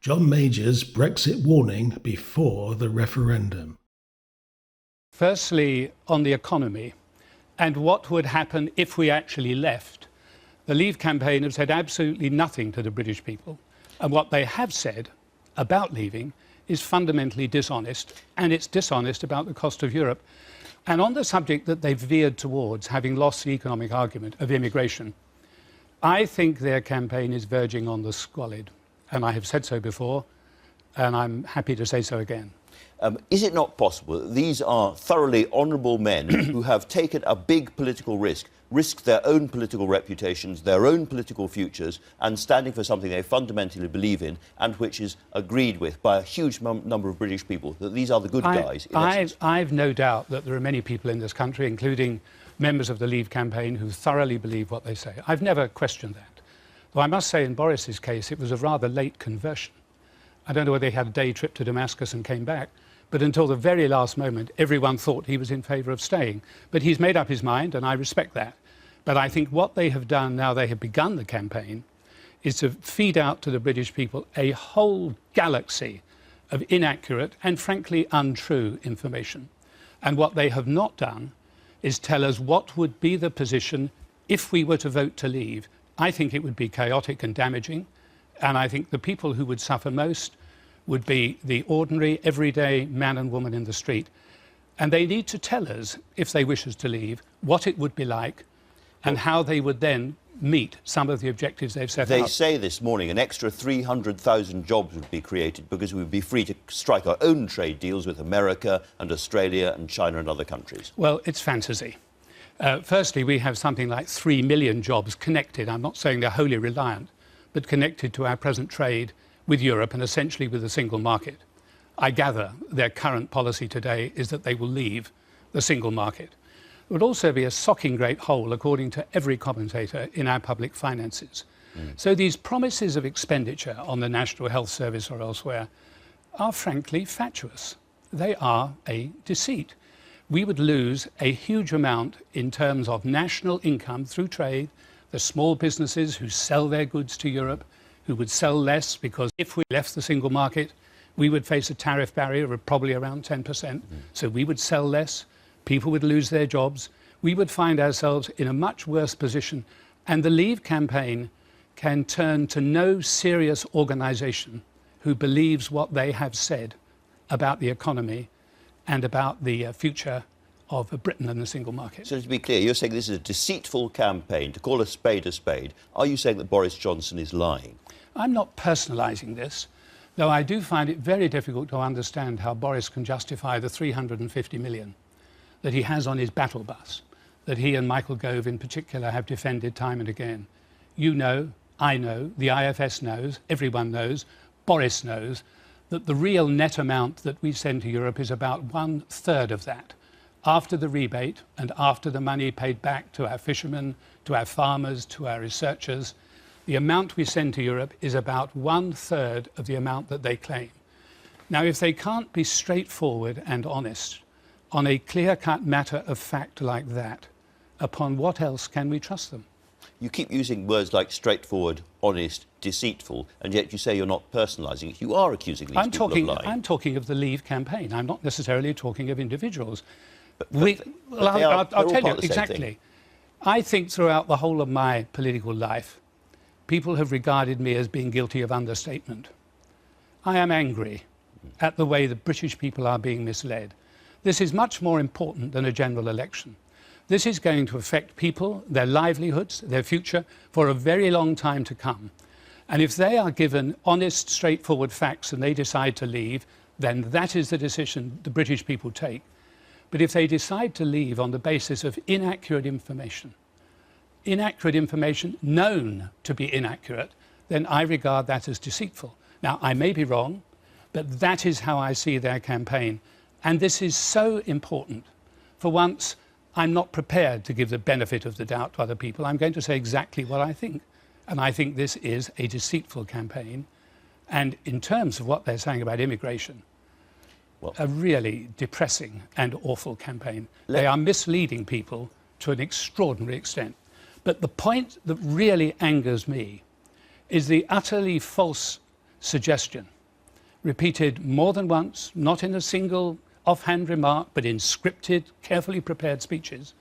John Major's Brexit warning before the referendum. Firstly, on the economy and what would happen if we actually left. The Leave campaign have said absolutely nothing to the British people. And what they have said about leaving is fundamentally dishonest, and it's dishonest about the cost of Europe. And on the subject that they've veered towards, having lost the economic argument of immigration, I think their campaign is verging on the squalid. And I have said so before, and I'm happy to say so again. Is it not possible that these are thoroughly honourable men who have taken a big political risked their own political reputations, their own political futures, and standing for something they fundamentally believe in, and which is agreed with by a huge number of British people, that these are the good guys? I've no doubt that there are many people in this country, including members of the Leave campaign, who thoroughly believe what they say. I've never questioned that. Though I must say in Boris's case, it was a rather late conversion. I don't know whether he had a day trip to Damascus and came back, but until the very last moment, everyone thought he was in favour of staying. But he's made up his mind, and I respect that. But I think what they have done now they have begun the campaign is to feed out to the British people a whole galaxy of inaccurate and frankly untrue information. And what they have not done is tell us what would be the position if we were to vote to leave. I think it would be chaotic and damaging, and I think the people who would suffer most would be the ordinary, everyday man and woman in the street. And they need to tell us, if they wish us to leave, what it would be like and how they would then meet some of the objectives they've set out. They say this morning an extra 300,000 jobs would be created because we would be free to strike our own trade deals with America and Australia and China and other countries. Well, it's fantasy. Firstly, we have something like 3 million jobs connected. I'm not saying they're wholly reliant, but connected to our present trade with Europe and essentially with the single market. I gather their current policy today is that they will leave the single market. It would also be a socking great hole, according to every commentator, in our public finances. So these promises of expenditure on the National Health Service or elsewhere are frankly fatuous. They are a deceit. We would lose a huge amount in terms of national income through trade, the small businesses who sell their goods to Europe, who would sell less because if we left the single market, we would face a tariff barrier of probably around 10%. So we would sell less, people would lose their jobs, we would find ourselves in a much worse position. And the Leave campaign can turn to no serious organisation who believes what they have said about the economy and about the future of Britain and the single market. So to be clear, you're saying this is a deceitful campaign, to call a spade a spade. Are you saying that Boris Johnson is lying? I'm not personalising this, though I do find it very difficult to understand how Boris can justify the 350 million that he has on his battle bus, that he and Michael Gove in particular have defended time and again. You know, I know, the IFS knows, everyone knows, Boris knows, that the real net amount that we send to Europe is about 1/3 of that, after the rebate and after the money paid back to our fishermen, to our farmers, to our researchers. The amount we send to Europe is about 1/3 of the amount that they claim. Now, if they can't be straightforward and honest on a clear-cut matter of fact like that, upon what else can we trust them? You keep using words like straightforward, honest, deceitful, and yet you say you're not personalising it. You are accusing these people of lying. I'm talking of the Leave campaign. I'm not necessarily talking of individuals. I'll tell you exactly. I think throughout the whole of my political life, people have regarded me as being guilty of understatement. I am angry at the way the British people are being misled. This is much more important than a general election. This is going to affect people, their livelihoods, their future, for a very long time to come. And if they are given honest, straightforward facts and they decide to leave, then that is the decision the British people take. But if they decide to leave on the basis of inaccurate information known to be inaccurate, then I regard that as deceitful. Now, I may be wrong, but that is how I see their campaign. And this is so important. For once, I'm not prepared to give the benefit of the doubt to other people. I'm going to say exactly what I think. And I think this is a deceitful campaign. And in terms of what they're saying about immigration, a really depressing and awful campaign. They are misleading people to an extraordinary extent. But the point that really angers me is the utterly false suggestion, repeated more than once, not in a single offhand remark, but in scripted, carefully prepared speeches,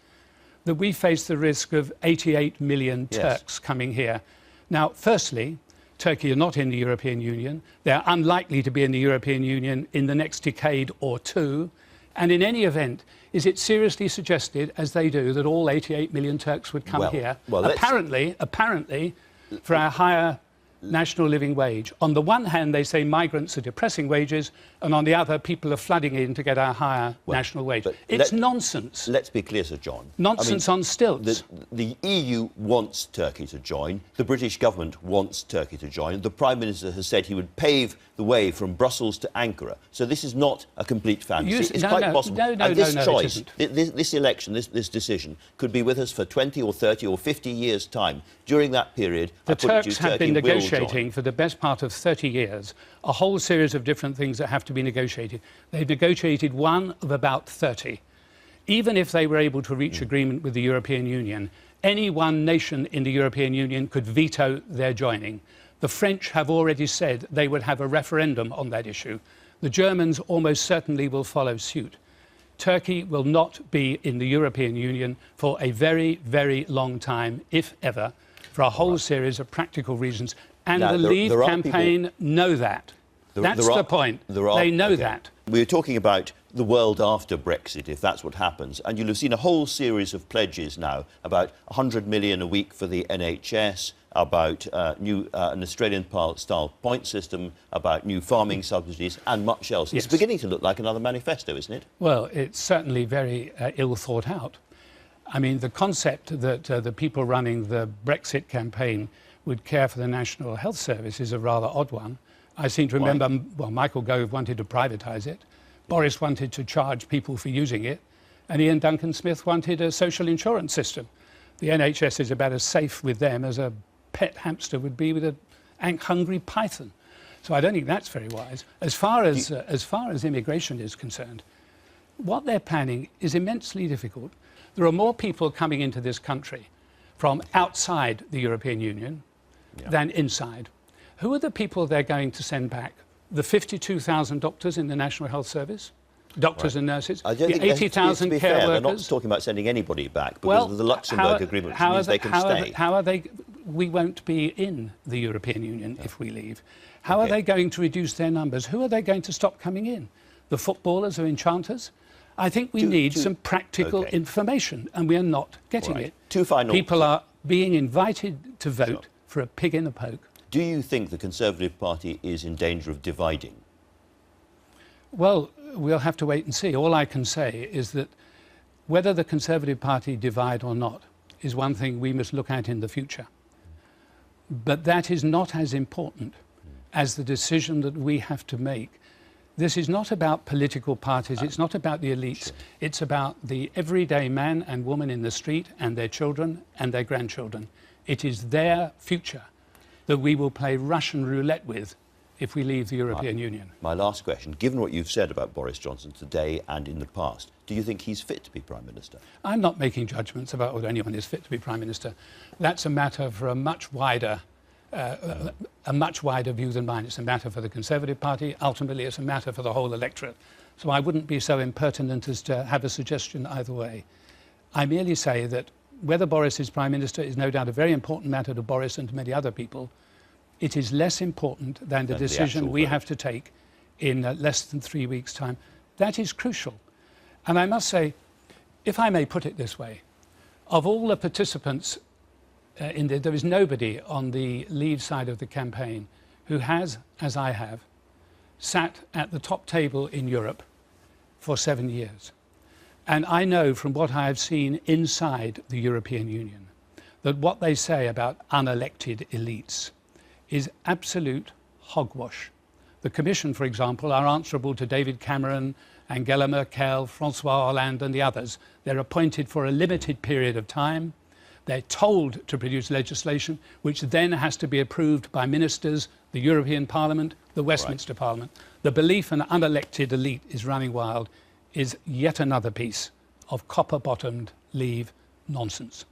that we face the risk of 88 million Turks coming here. Now, firstly, Turkey are not in the European Union. They're unlikely to be in the European Union in the next decade or two. And in any event, is it seriously suggested, as they do, that all 88 million Turks would come here? Well, apparently, for our higher national living wage. On the one hand, they say migrants are depressing wages, and on the other, people are flooding in to get our higher national wage. It's nonsense. Let's be clear, Sir John. Nonsense on stilts. The EU wants Turkey to join. The British government wants Turkey to join. The Prime Minister has said he would pave the way from Brussels to Ankara. So this is not a complete fantasy. It's quite possible. And this choice, this election, this decision, could be with us for 20 or 30 or 50 years' time. During that period, the Turks have been negotiating for the best part of 30 years a whole series of different things that have to be negotiated. They've negotiated one of about 30. Even if they were able to reach agreement with the European Union, any one nation in the European Union could veto their joining. The French have already said they would have a referendum on that issue. The Germans almost certainly will follow suit. Turkey will not be in the European Union for a very, very long time, if ever, for a whole series of practical reasons. And the Leave campaign know that. That's the point. They know that. We're talking about the world after Brexit, if that's what happens. And you'll have seen a whole series of pledges now about 100 million a week for the NHS, about an Australian-style point system, about new farming subsidies, and much else. It's beginning to look like another manifesto, isn't it? Well, it's certainly very ill thought out. I mean, the concept that the people running the Brexit campaign would care for the National Health Service is a rather odd one. I seem to remember, well, Michael Gove wanted to privatise it, Boris wanted to charge people for using it, and Ian Duncan Smith wanted a social insurance system. The NHS is about as safe with them as a pet hamster would be with an hungry python. So I don't think that's very wise. As far as immigration is concerned, what they're planning is immensely difficult. There are more people coming into this country from outside the European Union than inside. Who are the people they're going to send back? The 52,000 doctors in the National Health Service? Doctors and nurses? The 80,000 care workers? They're not talking about sending anybody back because of the Luxembourg Agreement, which means they can stay. We won't be in the European Union if we leave. How are they going to reduce their numbers? Who are they going to stop coming in? The footballers or enchanters? I think we need some practical information, and we are not getting it. People are being invited to vote for a pig in a poke. Do you think the Conservative Party is in danger of dividing? Well, we'll have to wait and see. All I can say is that whether the Conservative Party divide or not is one thing we must look at in the future. But that is not as important as the decision that we have to make. This is not about political parties, it's not about the elites, it's about the everyday man and woman in the street and their children and their grandchildren. It is their future that we will play Russian roulette with if we leave the European Union. My last question, given what you've said about Boris Johnson today and in the past, do you think he's fit to be Prime Minister? I'm not making judgments about whether anyone is fit to be Prime Minister. That's a matter for a much wider view than mine. It's a matter for the Conservative Party. Ultimately, it's a matter for the whole electorate. So I wouldn't be so impertinent as to have a suggestion either way. I merely say that whether Boris is Prime Minister is no doubt a very important matter to Boris and to many other people. It is less important than the decision we have to take in less than 3 weeks' time. That is crucial. And I must say, if I may put it this way, of all the participants there is nobody on the Leave side of the campaign who has, as I have, sat at the top table in Europe for 7 years. And I know from what I have seen inside the European Union that what they say about unelected elites is absolute hogwash. The Commission, for example, are answerable to David Cameron, Angela Merkel, François Hollande and the others. They're appointed for a limited period of time. They're told to produce legislation, which then has to be approved by ministers, the European Parliament, the Westminster Parliament. The belief an unelected elite is running wild is yet another piece of copper-bottomed Leave nonsense.